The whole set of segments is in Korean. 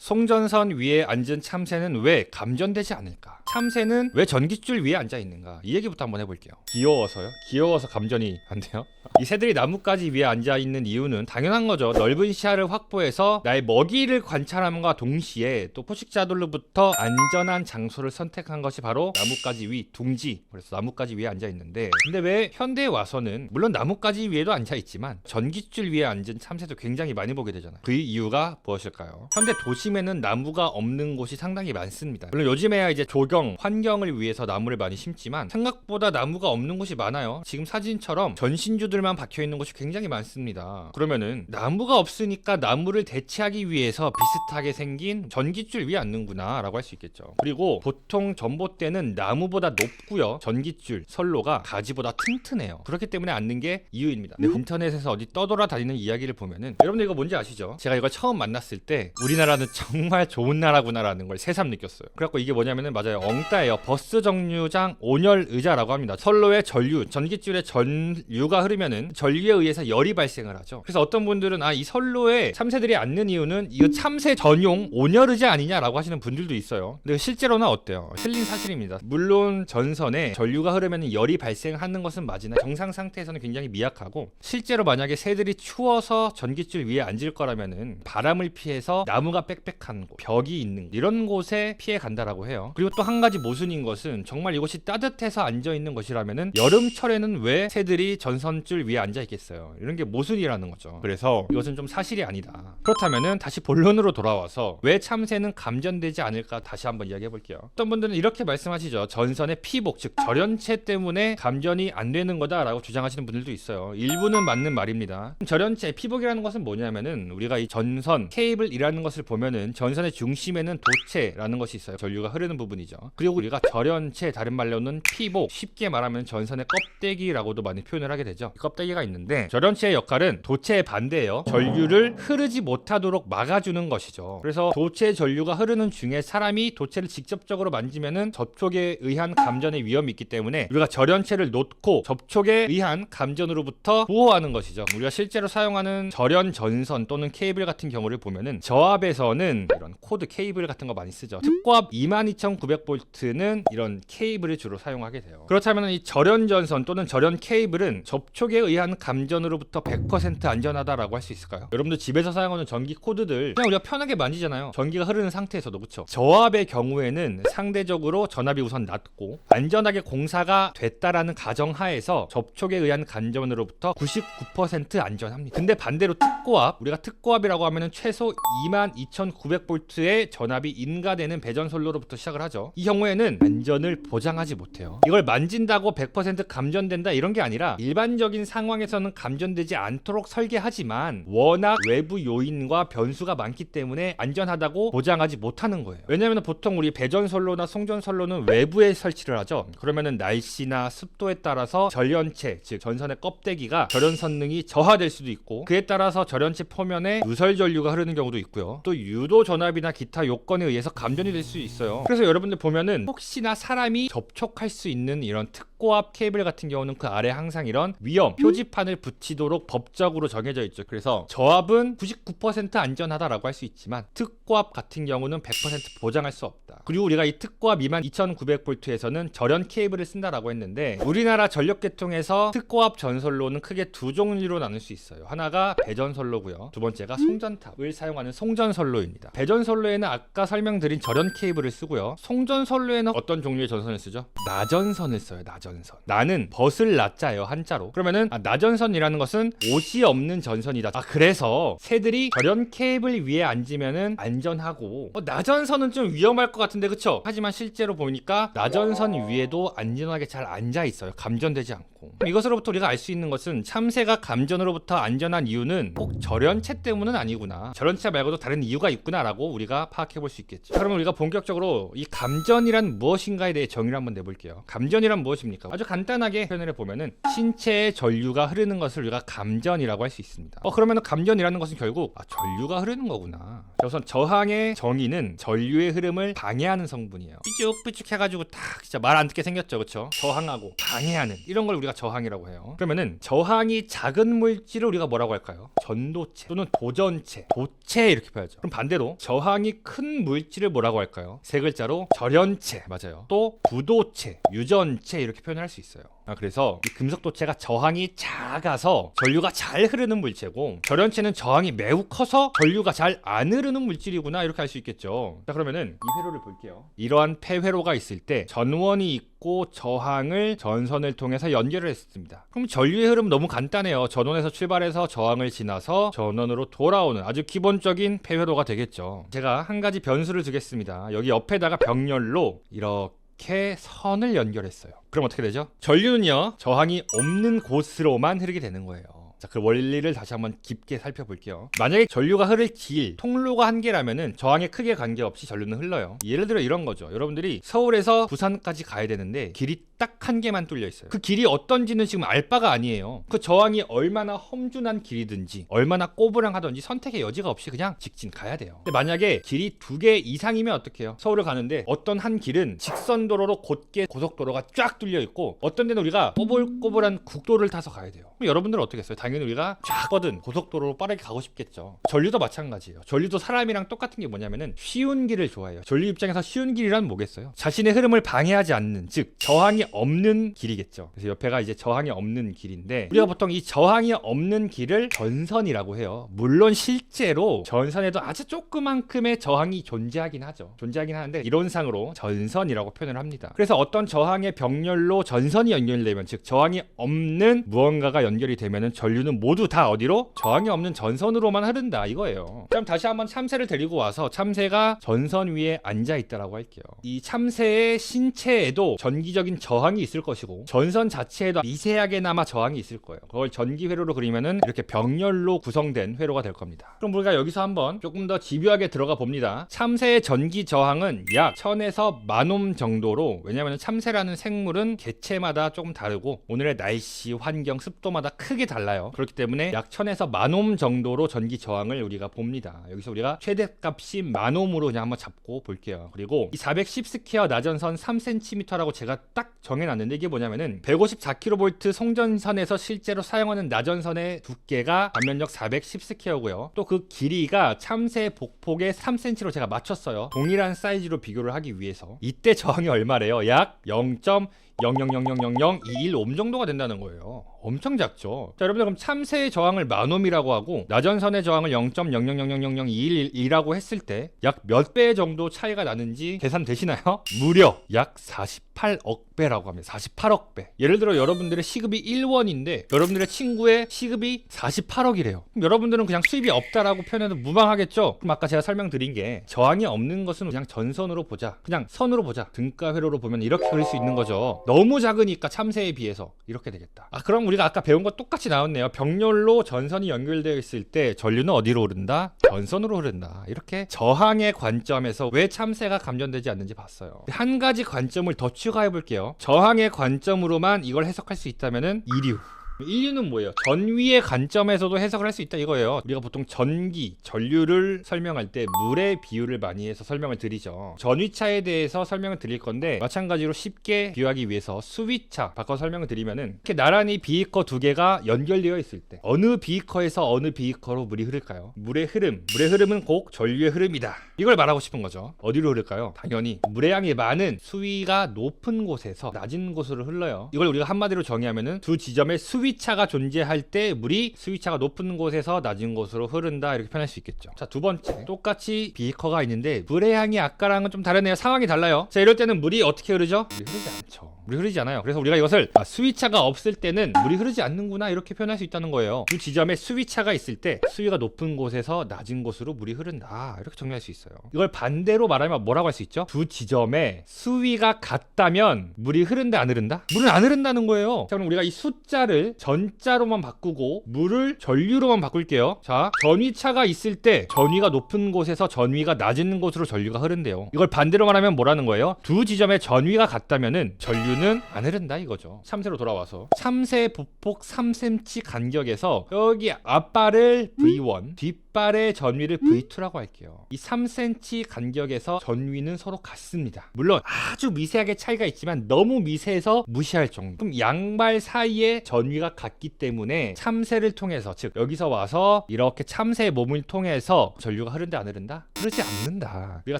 송전선 위에 앉은 참새는 왜 감전되지 않을까? 참새는 왜 전깃줄 위에 앉아 있는가? 이 얘기부터 한번 해볼게요. 귀여워서요? 귀여워서 감전이 안 돼요? 이 새들이 나뭇가지 위에 앉아 있는 이유는 당연한 거죠. 넓은 시야를 확보해서 나의 먹이를 관찰함과 동시에 또 포식자들로부터 안전한 장소를 선택한 것이 바로 나뭇가지 위, 둥지. 그래서 나뭇가지 위에 앉아 있는데, 근데 왜 현대에 와서는 물론 나뭇가지 위에도 앉아 있지만 전깃줄 위에 앉은 참새도 굉장히 많이 보게 되잖아요. 그 이유가 무엇일까요? 현대 도심에는 나무가 없는 곳이 상당히 많습니다. 물론 요즘에야 이제 조경, 환경을 위해서 나무를 많이 심지만 생각보다 나무가 없는 곳이 많아요. 지금 사진처럼 전신주들만 박혀있는 곳이 굉장히 많습니다. 그러면은 나무가 없으니까 나무를 대체하기 위해서 비슷하게 생긴 전깃줄 위에 앉는구나 라고 할 수 있겠죠. 그리고 보통 전봇대는 나무보다 높고요, 전깃줄, 선로가 가지보다 튼튼해요. 그렇기 때문에 앉는 게 이유입니다. 근데 인터넷에서 어디 떠돌아다니는 이야기를 보면은, 여러분들 이거 뭔지 아시죠? 제가 이걸 처음 만났을 때 우리나라는 정말 좋은 나라구나 라는 걸 새삼 느꼈어요. 그래갖고 이게 뭐냐면은, 맞아요, 엉따예요. 버스 정류장 온열 의자라고 합니다. 선로에 전류, 전깃줄에 전류가 흐르면은 전류에 의해서 열이 발생을 하죠. 그래서 어떤 분들은 이 선로에 참새들이 앉는 이유는 이거 참새 전용 온열 의자 아니냐라고 하시는 분들도 있어요. 근데 실제로는 어때요? 틀린 사실입니다. 물론 전선에 전류가 흐르면 열이 발생하는 것은 맞으나 정상 상태에서는 굉장히 미약하고, 실제로 만약에 새들이 추워서 전깃줄 위에 앉을 거라면은 바람을 피해서 나무가 빽빽한 곳, 벽이 있는 이런 곳에 피해 간다라고 해요. 그리고 또 한 가지 모순인 것은, 정말 이곳이 따뜻해서 앉아 있는 것이라면은 여름철에는 왜 새들이 전선줄 위에 앉아 있겠어요? 이런 게 모순이라는 거죠. 그래서 이것은 좀 사실이 아니다. 그렇다면은 다시 본론으로 돌아와서 왜 참새는 감전되지 않을까 다시 한번 이야기해 볼게요. 어떤 분들은 이렇게 말씀하시죠. 전선의 피복, 즉 절연체 때문에 감전이 안 되는 거다라고 주장하시는 분들도 있어요. 일부는 맞는 말입니다. 절연체, 피복이라는 것은 뭐냐면은, 우리가 이 전선 케이블이라는 것을 보면은 전선의 중심에는 도체라는 것이 있어요. 전류가 흐르는 부분이죠. 그리고 우리가 절연체, 다른 말로는 피복, 쉽게 말하면 전선의 껍데기라고도 많이 표현을 하게 되죠. 이 껍데기가 있는데, 절연체의 역할은 도체의 반대예요. 전류를 흐르지 못하도록 막아주는 것이죠. 그래서 도체 전류가 흐르는 중에 사람이 도체를 직접적으로 만지면은 접촉에 의한 감전의 위험이 있기 때문에 우리가 절연체를 놓고 접촉에 의한 감전으로부터 보호하는 것이죠. 우리가 실제로 사용하는 절연 전선 또는 케이블 같은 경우를 보면은 저압에서는 이런 코드 케이블 같은 거 많이 쓰죠. 특고압 22,900V는 이런 케이블을 주로 사용하게 돼요. 그렇다면 이 절연 전선 또는 절연 케이블은 접촉에 의한 감전으로부터 100% 안전하다라고 할 수 있을까요? 여러분들 집에서 사용하는 전기 코드들 그냥 우리가 편하게 만지잖아요. 전기가 흐르는 상태에서도. 그렇죠? 저압의 경우에는 상대적으로 전압이 우선 낮고 안전하게 공사가 됐다라는 가정하에서 접촉에 의한 감전으로부터 99% 안전합니다. 근데 반대로 특고압, 우리가 특고압이라고 하면은 최소 22,900V의 전압이 인가되는 배전선로로부터 시작을 하죠. 이 경우에는 안전을 보장하지 못해요. 이걸 만진다고 100% 감전된다 이런 게 아니라, 일반적인 상황에서는 감전되지 않도록 설계하지만 워낙 외부 요인과 변수가 많기 때문에 안전하다고 보장하지 못하는 거예요. 왜냐면 보통 우리 배전선로나 송전선로는 외부에 설치를 하죠. 그러면은 날씨나 습도에 따라서 절연체, 즉 전선의 껍데기가 절연 선능이 저하될 수도 있고, 그에 따라서 절연체 표면에 누설 전류가 흐르는 경우도 있고요. 또 유도 전압이나 기타 요건에 의해서 감전이 될 수 있어요. 그래서 여러분들 보면은 혹시나 사람이 접촉할 수 있는 이런 특고압 케이블 같은 경우는 그 아래 항상 이런 위험 표지판을 붙이도록 법적으로 정해져 있죠. 그래서 저압은 99% 안전하다라고 할 수 있지만 특고압 같은 경우는 100% 보장할 수 없다. 그리고 우리가 이 특고압 22,900V에서는 절연 케이블을 쓴다라고 했는데, 우리나라 전력계통에서 특고압 전선로는 크게 두 종류로 나눌 수 있어요. 하나가 배전선로고요, 두 번째가 송전탑을 사용하는 송전선로입니다. 배전선로에는 아까 설명드린 절연 케이블을 쓰고요, 송전선로에는 어떤 종류의 전선을 쓰죠? 나전선을 써요. 나전선. 나는 벗을 나자예요, 한자로. 그러면은 나전선이라는 것은 옷이 없는 전선이다. 그래서 새들이 절연 케이블 위에 앉으면은 안전하고, 나전선은 좀 위험할 것 같은데, 그쵸? 하지만 실제로 보니까 나전선 위에도 안전하게 잘 앉아 있어요. 감전되지 않고. 이것으로부터 우리가 알 수 있는 것은, 참새가 감전으로부터 안전한 이유는 꼭 절연체 때문은 아니구나, 절연체 말고도 다른 이유가 있구나 라고 우리가 파악해 볼 수 있겠죠. 그러면 우리가 본격적으로 이 감전이란 무엇인가에 대해 정의를 한번 내볼게요. 감전이란 무엇입니까? 아주 간단하게 표현을 해보면은, 신체의 전류가 흐르는 것을 우리가 감전이라고 할 수 있습니다. 그러면 감전이라는 것은 결국 전류가 흐르는 거구나. 우선 저항의 정의는 전류의 흐름을 방해 방해하는 성분이에요. 삐죽삐죽 해가지고 딱 진짜 말 안 듣게 생겼죠, 그렇죠? 저항하고 방해하는 이런 걸 우리가 저항이라고 해요. 그러면은 저항이 작은 물질을 우리가 뭐라고 할까요? 전도체 또는 도전체, 도체 이렇게 표현하죠. 그럼 반대로 저항이 큰 물질을 뭐라고 할까요? 세 글자로 절연체, 맞아요. 또 부도체, 유전체 이렇게 표현할 수 있어요. 그래서 이 금속도체가 저항이 작아서 전류가 잘 흐르는 물체고, 절연체는 저항이 매우 커서 전류가 잘 안 흐르는 물질이구나 이렇게 할 수 있겠죠. 자, 그러면은 이 회로를 볼게요. 이러한 폐회로가 있을 때 전원이 있고 저항을 전선을 통해서 연결을 했습니다. 그럼 전류의 흐름은 너무 간단해요. 전원에서 출발해서 저항을 지나서 전원으로 돌아오는 아주 기본적인 폐회로가 되겠죠. 제가 한 가지 변수를 주겠습니다. 여기 옆에다가 병렬로 이렇게 선을 연결했어요. 그럼 어떻게 되죠? 전류는요, 저항이 없는 곳으로만 흐르게 되는 거예요. 자, 그 원리를 다시 한번 깊게 살펴볼게요. 만약에 전류가 흐를 길, 통로가 한 개라면은 저항에 크게 관계없이 전류는 흘러요. 예를 들어 이런 거죠. 여러분들이 서울에서 부산까지 가야 되는데 길이 딱 한 개만 뚫려 있어요. 그 길이 어떤지는 지금 알 바가 아니에요. 그 저항이 얼마나 험준한 길이든지 얼마나 꼬부랑하든지 선택의 여지가 없이 그냥 직진 가야 돼요. 근데 만약에 길이 2개 이상이면 어떡해요? 서울을 가는데 어떤 한 길은 직선 도로로 곧게 고속도로가 쫙 뚫려 있고, 어떤 데는 우리가 꼬불꼬불한 국도를 타서 가야 돼요. 그럼 여러분들은 어떻게 했어요? 당연히 우리가 쫙 뻗은 고속도로로 빠르게 가고 싶겠죠. 전류도 마찬가지예요. 전류도 사람이랑 똑같은 게 뭐냐면은 쉬운 길을 좋아해요. 전류 입장에서 쉬운 길이란 뭐겠어요? 자신의 흐름을 방해하지 않는, 즉 저항이 없는 길이겠죠. 그래서 옆에가 이제 저항이 없는 길인데, 우리가 보통 이 저항이 없는 길을 전선이라고 해요. 물론 실제로 전선에도 아주 조그만큼의 저항이 존재하긴 하는데 이론상으로 전선이라고 표현을 합니다. 그래서 어떤 저항의 병렬로 전선이 연결되면, 즉 저항이 없는 무언가가 연결이 되면은 전류는 모두 다 어디로? 저항이 없는 전선으로만 흐른다 이거예요. 그럼 다시 한번 참새를 데리고 와서 참새가 전선 위에 앉아 있다라고 할게요. 이 참새의 신체에도 전기적인 저항이 있을 것이고, 전선 자체에도 미세하게나마 저항이 있을 거예요. 그걸 전기 회로로 그리면은 이렇게 병렬로 구성된 회로가 될 겁니다. 그럼 우리가 여기서 한번 조금 더 집요하게 들어가 봅니다. 참새의 전기 저항은 약 1000에서 10,000옴 정도로, 왜냐하면 참새라는 생물은 개체마다 조금 다르고 오늘의 날씨, 환경, 습도마다 크게 달라요. 그렇기 때문에 약 1000에서 10,000옴 정도로 전기 저항을 우리가 봅니다. 여기서 우리가 최대값이 10,000옴으로 그냥 한번 잡고 볼게요. 그리고 이 410 스퀘어 나전선 3cm라고 제가 딱 정해놨는데, 이게 뭐냐면은 154kV 송전선에서 실제로 사용하는 나전선의 두께가 반면적 410 스퀘어고요. 또 그 길이가 참새 복폭의 3cm로 제가 맞췄어요. 동일한 사이즈로 비교를 하기 위해서. 이때 저항이 얼마래요? 약 0.00000021옴 정도가 된다는 거예요. 엄청 작죠. 자, 여러분들 그럼 참새의 저항을 10,000옴이라고 하고 나전선의 저항을 0.00000021이라고 했을 때 약 몇 배 정도 차이가 나는지 계산되시나요? 무려 약 48억 배라고 합니다. 48억 배. 예를 들어 여러분들의 시급이 1원인데 여러분들의 친구의 시급이 48억이래요. 그럼 여러분들은 그냥 수입이 없다라고 표현해도 무방하겠죠? 그럼 아까 제가 설명드린 게 저항이 없는 것은 그냥 전선으로 보자, 그냥 선으로 보자, 등가 회로로 보면 이렇게 그릴 수 있는 거죠. 너무 작으니까 참새에 비해서 이렇게 되겠다. 그럼 우리가 아까 배운 거 똑같이 나왔네요. 병렬로 전선이 연결되어 있을 때 전류는 어디로 흐른다? 전선으로 흐른다. 이렇게 저항의 관점에서 왜 참새가 감전되지 않는지 봤어요. 한 가지 관점을 더 추가해 볼게요. 저항의 관점으로만 이걸 해석할 수 있다면은 이류. 인류는 뭐예요? 전위의 관점에서도 해석을 할 수 있다 이거예요. 우리가 보통 전기, 전류를 설명할 때 물의 비유를 많이 해서 설명을 드리죠. 전위차에 대해서 설명을 드릴 건데 마찬가지로 쉽게 비유하기 위해서 수위차 바꿔 설명을 드리면은 이렇게 나란히 비이커 두 개가 연결되어 있을 때 어느 비이커에서 어느 비이커로 물이 흐를까요? 물의 흐름은 곧 전류의 흐름이다. 이걸 말하고 싶은 거죠. 어디로 흐를까요? 당연히 물의 양이 많은 수위가 높은 곳에서 낮은 곳으로 흘러요. 이걸 우리가 한마디로 정의하면은 두 지점의 수위차가 존재할 때 물이 수위차가 높은 곳에서 낮은 곳으로 흐른다 이렇게 표현할 수 있겠죠. 자, 두 번째, 똑같이 비커가 있는데 물의 양이 아까랑은 좀 다르네요. 상황이 달라요. 자, 이럴 때는 물이 어떻게 흐르죠? 물이 흐르지 않죠. 물이 흐르지 않아요. 그래서 우리가 이것을 수위차가 없을 때는 물이 흐르지 않는구나 이렇게 표현할 수 있다는 거예요. 두 지점에 수위차가 있을 때 수위가 높은 곳에서 낮은 곳으로 물이 흐른다 이렇게 정리할 수 있어요. 이걸 반대로 말하면 뭐라고 할 수 있죠? 두 지점에 수위가 같다면 물이 흐른다 안 흐른다? 물은 안 흐른다는 거예요. 자, 그럼 우리가 이 숫자를 전자로만 바꾸고 물을 전류로만 바꿀게요. 자, 전위차가 있을 때 전위가 높은 곳에서 전위가 낮은 곳으로 전류가 흐른대요. 이걸 반대로 말하면 뭐라는 거예요? 두 지점의 전위가 같다면은 전류는 안 흐른다 이거죠. 참새로 돌아와서 참새 보폭 3cm 간격에서 여기 앞발을 V1, 뒷 윗발의 전위를 V2라고 할게요. 이 3cm 간격에서 전위는 서로 같습니다. 물론 아주 미세하게 차이가 있지만 너무 미세해서 무시할 정도. 그럼 양발 사이에 전위가 같기 때문에 참새를 통해서, 즉 여기서 와서 이렇게 참새의 몸을 통해서 전류가 흐른다 안 흐른다? 흐르지 않는다. 우리가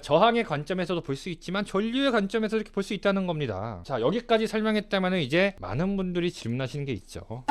저항의 관점에서도 볼 수 있지만 전류의 관점에서 이렇게 볼 수 있다는 겁니다. 자, 여기까지 설명했다면 이제 많은 분들이 질문하시는 게 있죠.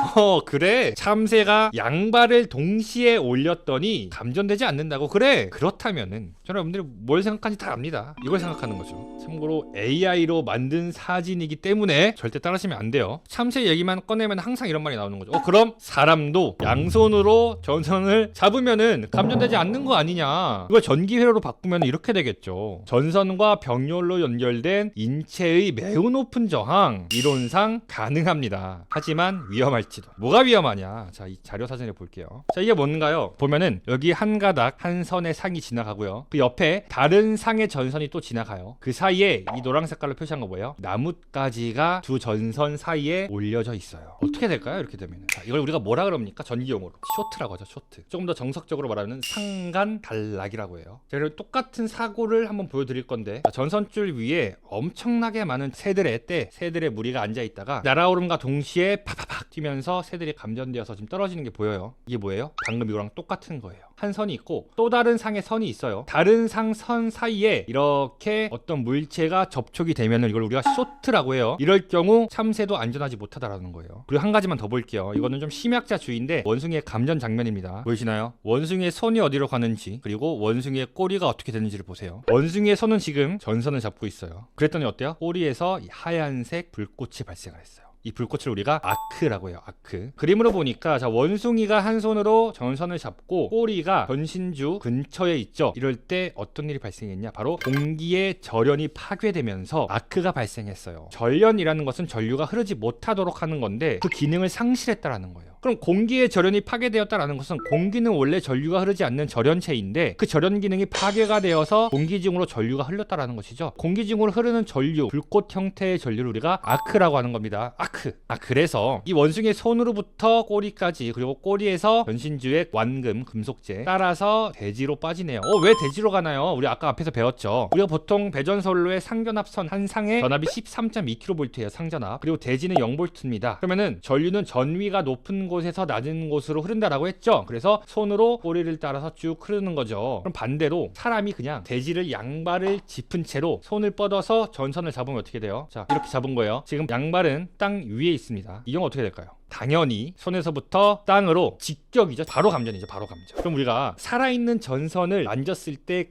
그래, 참새가 양발을 동시에 올렸더니 감전되지 않는다고? 그래, 그렇다면은 저는 여러분들이 뭘 생각하는지 다 압니다. 이걸 생각하는 거죠. 참고로 AI로 만든 사진이기 때문에 절대 따라하시면 안 돼요. 참새 얘기만 꺼내면 항상 이런 말이 나오는 거죠. 그럼 사람도 양손으로 전선을 잡으면은 감전되지 않는 거 아니냐? 이걸 전기회로로 바꾸면 이렇게 되겠죠. 전선과 병렬로 연결된 인체의 매우 높은 저항, 이론상 가능합니다. 하지만 위험할지도. 뭐가 위험하냐? 자, 이 자료 사진을 볼게요. 자, 이게 뭔가요? 보면은 여기 한 가닥 한 선의 상이 지나가고요. 그 옆에 다른 상의 전선이 또 지나가요. 그 사이에 이 노란 색깔로 표시한 거 뭐예요? 나뭇가지가 두 전선 사이에 올려져 있어요. 어떻게 될까요? 이렇게 되면. 자, 이걸 우리가 뭐라 그럽니까? 전기용어로 쇼트라고 하죠. 쇼트. 조금 더 정석적으로 말하면 상간 단락이라고 해요. 자, 그리고 똑같은 사고를 한번 보여드릴 건데, 자, 전선줄 위에 엄청나게 많은 새들의 무리가 앉아 있다가 날아오름과 동시에 파파팍 뛰면서 새들이 감전되어서 지금 떨어지는 게 보여요. 이게 뭐예요? 방금 이거랑 똑같은 거예요. 한 선이 있고 또 다른 상의 선이 있어요. 다른 상 선 사이에 이렇게 어떤 물체가 접촉이 되면 이걸 우리가 쇼트라고 해요. 이럴 경우 참새도 안전하지 못하다라는 거예요. 그리고 한 가지만 더 볼게요. 이거는 좀 심약자주의인데 원숭이의 감전 장면입니다. 보이시나요? 원숭이의 손이 어디로 가는지, 그리고 원숭이의 꼬리가 어떻게 되는지를 보세요. 원숭이의 손은 지금 전선을 잡고 있어요. 그랬더니 어때요? 꼬리에서 이 하얀색 불꽃이 발생을 했어요. 이 불꽃을 우리가 아크라고 해요. 아크. 그림으로 보니까, 자, 원숭이가 한 손으로 전선을 잡고 꼬리가 전신주 근처에 있죠. 이럴 때 어떤 일이 발생했냐? 바로 공기의 절연이 파괴되면서 아크가 발생했어요. 절연이라는 것은 전류가 흐르지 못하도록 하는 건데 그 기능을 상실했다라는 거예요. 그럼 공기의 절연이 파괴되었다라는 것은 공기는 원래 전류가 흐르지 않는 절연체인데 그 절연 기능이 파괴가 되어서 공기 중으로 전류가 흘렀다라는 것이죠. 공기 중으로 흐르는 전류, 불꽃 형태의 전류를 우리가 아크라고 하는 겁니다. 아크. 그래서 이 원숭이의 손으로부터 꼬리까지, 그리고 꼬리에서 전신주의 완금, 금속재 따라서 대지로 빠지네요. 왜 대지로 가나요? 우리 아까 앞에서 배웠죠. 우리가 보통 배전선로의 상전압선 한 상에 전압이 13.2kV예요. 상전압. 그리고 대지는 0V입니다. 그러면은 전류는 전위가 높은 곳에서 낮은 곳으로 흐른다라고 했죠. 그래서 손으로 꼬리를 따라서 쭉 흐르는 거죠. 그럼 반대로 사람이 그냥 대지를 양발을 짚은 채로 손을 뻗어서 전선을 잡으면 어떻게 돼요? 자, 이렇게 잡은 거예요. 지금 양발은 땅 위에 있습니다. 이 경우 어떻게 될까요? 당연히 손에서부터 땅으로 직격이죠. 바로 감전이죠. 바로 감전. 그럼 우리가 살아있는 전선을 만졌을 때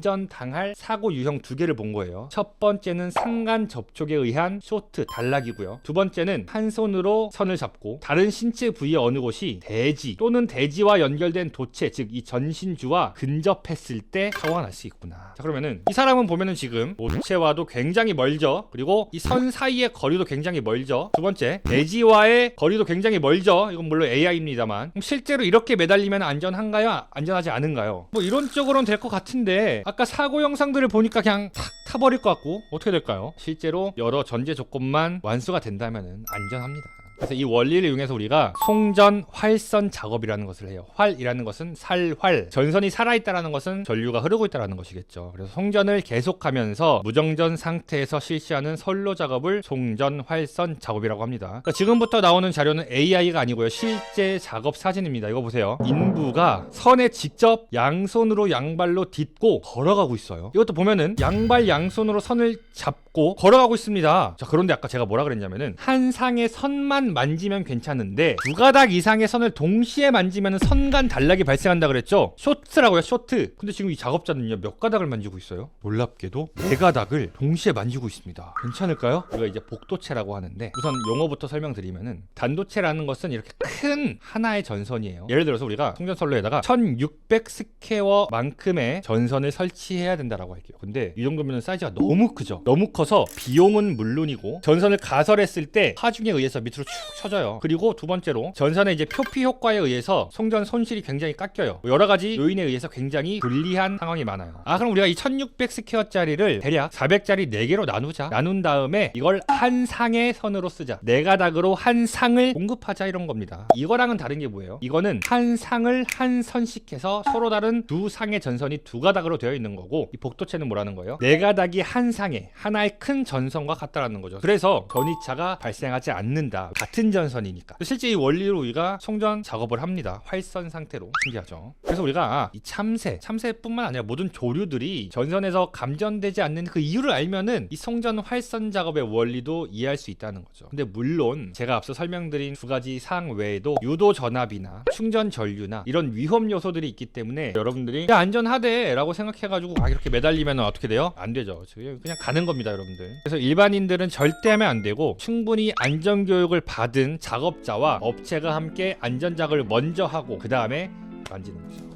감전당할 사고 유형 두 개를 본 거예요. 첫 번째는 상간 접촉에 의한 쇼트, 단락이고요. 두 번째는 한 손으로 선을 잡고 다른 신체 부위의 어느 곳이 대지 또는 대지와 연결된 도체, 즉 이 전신주와 근접했을 때 사고가 날 수 있구나. 자, 그러면은 이 사람은 보면은 지금 도체와도 굉장히 멀죠. 그리고 이 선 사이의 거리도 굉장히 멀죠. 두 번째, 대지와의 거리도 굉장히 멀죠. 이건 물론 AI입니다만. 실제로 이렇게 매달리면 안전한가요? 안전하지 않은가요? 뭐 이론적으로는 될 것 같은데 아까 사고 영상들을 보니까 그냥 탁 타버릴 것 같고 어떻게 될까요? 실제로 여러 전제 조건만 완수가 된다면 안전합니다. 그래서 이 원리를 이용해서 우리가 송전 활선 작업이라는 것을 해요. 활이라는 것은 살활, 전선이 살아있다는 것은 전류가 흐르고 있다는 것이겠죠. 그래서 송전을 계속하면서 무정전 상태에서 실시하는 선로 작업을 송전 활선 작업이라고 합니다. 그러니까 지금부터 나오는 자료는 AI가 아니고요, 실제 작업 사진입니다. 이거 보세요. 인부가 선에 직접 양손으로 양발로 딛고 걸어가고 있어요. 이것도 보면은 양발 양손으로 선을 잡고 걸어가고 있습니다. 자, 그런데 아까 제가 뭐라 그랬냐면은 한 상의 선만 만지면 괜찮은데 두 가닥 이상의 선을 동시에 만지면 선간 단락이 발생한다 그랬죠. 쇼트라고요, 쇼트. 근데 지금 이 작업자는요, 몇 가닥을 만지고 있어요? 놀랍게도 네 가닥을 동시에 만지고 있습니다. 괜찮을까요? 우리가 이제 복도체라고 하는데, 우선 용어부터 설명드리면은 단도체라는 것은 이렇게 큰 하나의 전선이에요. 예를 들어서 우리가 송전선로에다가 1600 스퀘어만큼의 전선을 설치해야 된다라고 할게요. 근데 이 정도면 사이즈가 너무 크죠. 너무 커서 비용은 물론이고 전선을 가설했을 때 하중에 의해서 밑으로 쳐져요. 그리고 두 번째로 전선의 이제 표피 효과에 의해서 송전 손실이 굉장히 깎여요. 여러 가지 요인에 의해서 굉장히 불리한 상황이 많아요. 그럼 우리가 이 1600 스퀘어짜리를 대략 400짜리 4개로 나누자. 나눈 다음에 이걸 한 상의 선으로 쓰자. 4가닥으로 한 상을 공급하자 이런 겁니다. 이거랑은 다른 게 뭐예요? 이거는 한 상을 한 선씩 해서 서로 다른 두 상의 전선이 2가닥으로 되어 있는 거고, 이 복도체는 뭐라는 거예요? 4가닥이 한 상에 하나의 큰 전선과 같다라는 거죠. 그래서 전이차가 발생하지 않는다. 같은 전선이니까. 실제 이 원리로 우리가 송전 작업을 합니다. 활선 상태로. 신기하죠? 그래서 우리가 이 참새뿐만 아니라 모든 조류들이 전선에서 감전되지 않는 그 이유를 알면은 이 송전 활선 작업의 원리도 이해할 수 있다는 거죠. 근데 물론 제가 앞서 설명드린 두 가지 사항 외에도 유도 전압이나 충전 전류나 이런 위험 요소들이 있기 때문에 여러분들이 야, 안전하대 라고 생각해가지고 이렇게 매달리면 어떻게 돼요? 안 되죠. 그냥 가는 겁니다, 여러분들. 그래서 일반인들은 절대 하면 안 되고, 충분히 안전교육을 받은 작업자와 업체가 함께 안전작업을 먼저 하고 그 다음에 만지는 거죠.